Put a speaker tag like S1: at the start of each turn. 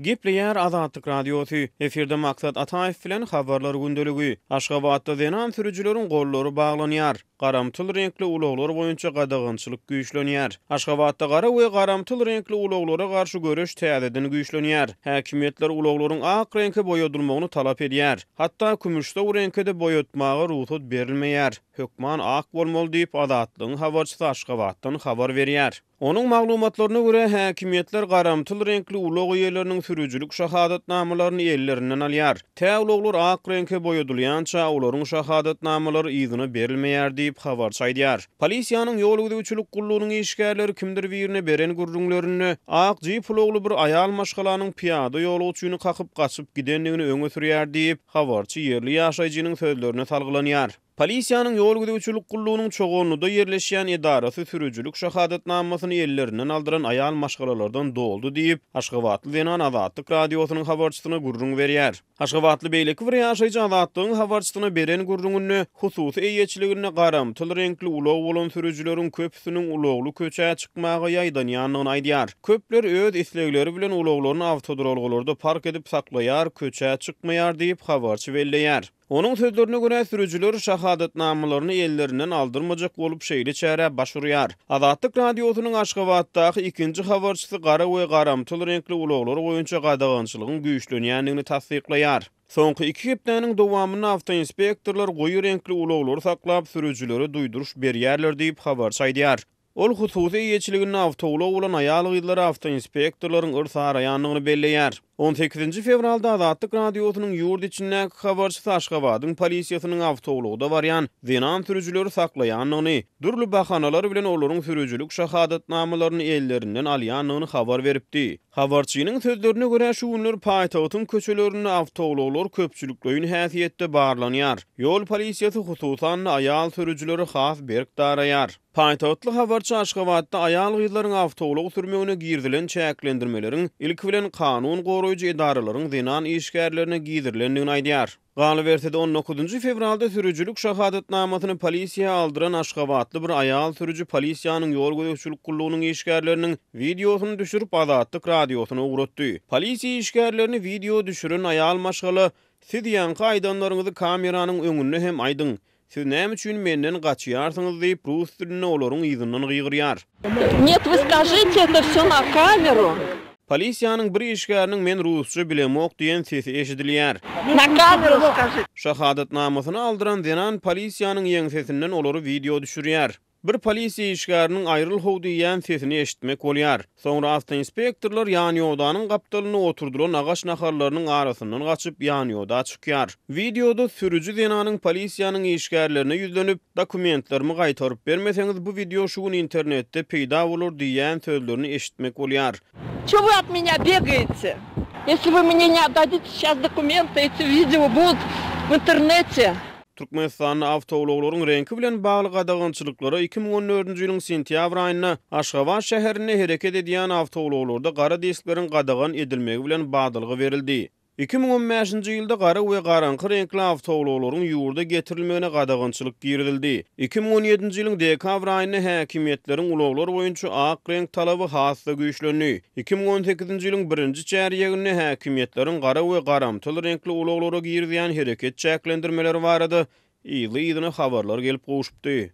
S1: Gepleýär Azatlyk radiosu. Eferde maksat Ataýew bilen habarlar gündeligi. Aşgabatda zenan sürüjüleriň gollary baglanýar. Garamtyl renkli ulaglar boýunça gadagynçylyk güýçlenýär. Aşgabatda gara we garamtyl renkli ulaglara garşy göreş täzeden güýçlenýär. Häkimetler ulaglaryň ak reňke boýadylmagyny talap edýär. Hatda kümüşde o reňke de boýatmaga ruhsat berilmeýär. Hökman ak bolmaly diýip Azatlygyň habarçysy Aşgabatdan habar berýär. Onun maglumatlaryna görä häkimetler garamtyl renkli ulag ýerleriniň sürüjülük şahadatnamalaryny ellerinden alýar. Tä ulaglar ak reňke boýadylýança olaryň şahadatnamalary izyny berilmeýär diýip habar çaýdýar. Polisiýanyň ýol güdüçilik gullugynyň işgärleri kimdir birine beren gurrunlaryny ak jip ulagly bir aýal maşgalanyň piýada ýolguçyny kakyp gaçyp gidenligini öňe sürýär diýip habarçy ýerli ýaşaýjynyň sözlerine salgylanyar. Polisiýanyň ýol güdüçilik gullugynyň çoğunluğunda ýerleşýän edarasy sürüjülük şahadatnamasyny ellerinden aldyran aýal maşgalalardan doldy diýip Aşgabatly Zenan Azatlyk radiosynyň habarçysyna gurrun berýär. Aşgabatly beýleki bir ýaşaýjy Azatlygyň habarçysyna beren gurrunyny hususy eýetçiligine garamtyl renkli ulag bolan sürüjüleriň köpüsiniň ulagly köçä çykmagy ýaýdanýanyny aýdýar. Köpler öz islegleri bilen ulaglaryny awtodrolgalarda park edip saklaýar, köçä çykmaýar diýip habarçy belleýär. Onun sözlerine göre sürücüler şahadatnamalaryny ellerinden aldırmajak bolup şeýle çäre başurýar. Azatlyk radiosynyň Aşgabatdaky ikinji habarçysy gara we garamtyl renkli ulaglar boýunça gadagynçylygyň güýçlenýändigini tasdikleýär. Soňky 2 hepdeniň dowamyny awtoinspektorlar goýy renkli ulaglary saklap sürüjülere duýduruş berýärler diýip habar çaýdýar. Ol hususy eýetçiligini awtoulag bolan aýal gyzlary awtoinspektorlaryň örs araýanlygyny belleýär. 18 fevralda Azatlyk radiosynyň ýurt içindäki habarçysy Aşgabatyň polisiýasynyň awtoulagda barýan zenan sürüjüleri saklaýanlygyny, durly bahanalar bilen olaryň sürüjülük şahadatnamalaryny ellerinden alýanlygyny habar beripdi. Habarçynyň sözlerine görä şu günler paýtagtyň köçelerini awtoulaglar köpçülikleýin häsiýetde barlanýar. Ýol polisiýasy hususan aýal sürüjüleri has berk daraýar. Paýtagtly habarçy Aşgabatda aýal gyzlaryň awtoulag sürmegine girdilen çäklendirmeleriň ilk bilen kanun goraýjy edaralaryň zenan işgärlerine giýdirilendigini aýdýar. Galybersede 19 fevralda sürüjülük şahadatnamasyny polisiýa aldyran Aşgabatly bir aýal sürüjü polisiýanyň ýol güdüçilik gullugynyň işgärleriniň videosyny düşürip Azatlyk radiosyna uğratdy. Polisiýa işgärlerini video düşüren aýal maşgaly "Siz ýanky aýdanlaryňyzy kameranyň öňünde hem aýdyň. Siz näme üçin menden gaçýarsyňyz?" diýip rus dilinde olaryň ýzynyň gygyrýar.
S2: Нет, вы скажите, это всё на камеру.
S1: Polisiýanyň bir işgäriniň "Men rusça bilemok" diýen sesi eşidilýär.
S2: На камеру скажите.
S1: Şahadatnamasyny aldyran zenan polisiýanyň ýeňsesinden olary video düşürýär. Bir polisiýa işgäriniň aýryl how diýen sesini eşitmek bolýar. Soňra awtoinspektorlar ýanýodanyň gapdalyny oturduran agaç naharlarynyň arasyndan gaçyp ýanýoda çykýar. Videoda sürüjü zenanyň polisiýanyň işgärlerine ýüzlenip "Dokumentlerimi gaýtaryp bermeseňiz bu video şu gün internetde peýda bolar" diýen sözlerini eşitmek bolýar.
S2: Чего вы от меня бегаете? Если вы мне не отдадите сейчас документы, эти видео будут в интернете.
S1: Türkmenistanyň awtoulaglaryň renki bilen bagly gadagynçylyklary 2014-nji ýylyň sentýabr aýynda Aşgabat şäherine hereket edýän awtoulaglarda gara diskleriň gadagan edilmegi bilen badalgy berildi. 2015-nji ýylda gara we garanky renkli awtoulaglaryň ýurda getirilmegine gadagynçylyk giridildi. 2017-nji ýylyň dekabr aýynda häkimetleriň ulaglar boýunça ak renk talaby hasda güýçlendi. 2018-nji ýylyň 1-nji çäreýeginde häkimetleriň gara we garamtyl renkli ulaglara girýän hereket çäklendirmeleri barady. Ýyly-ýylyna habarlar gelip goşupdy.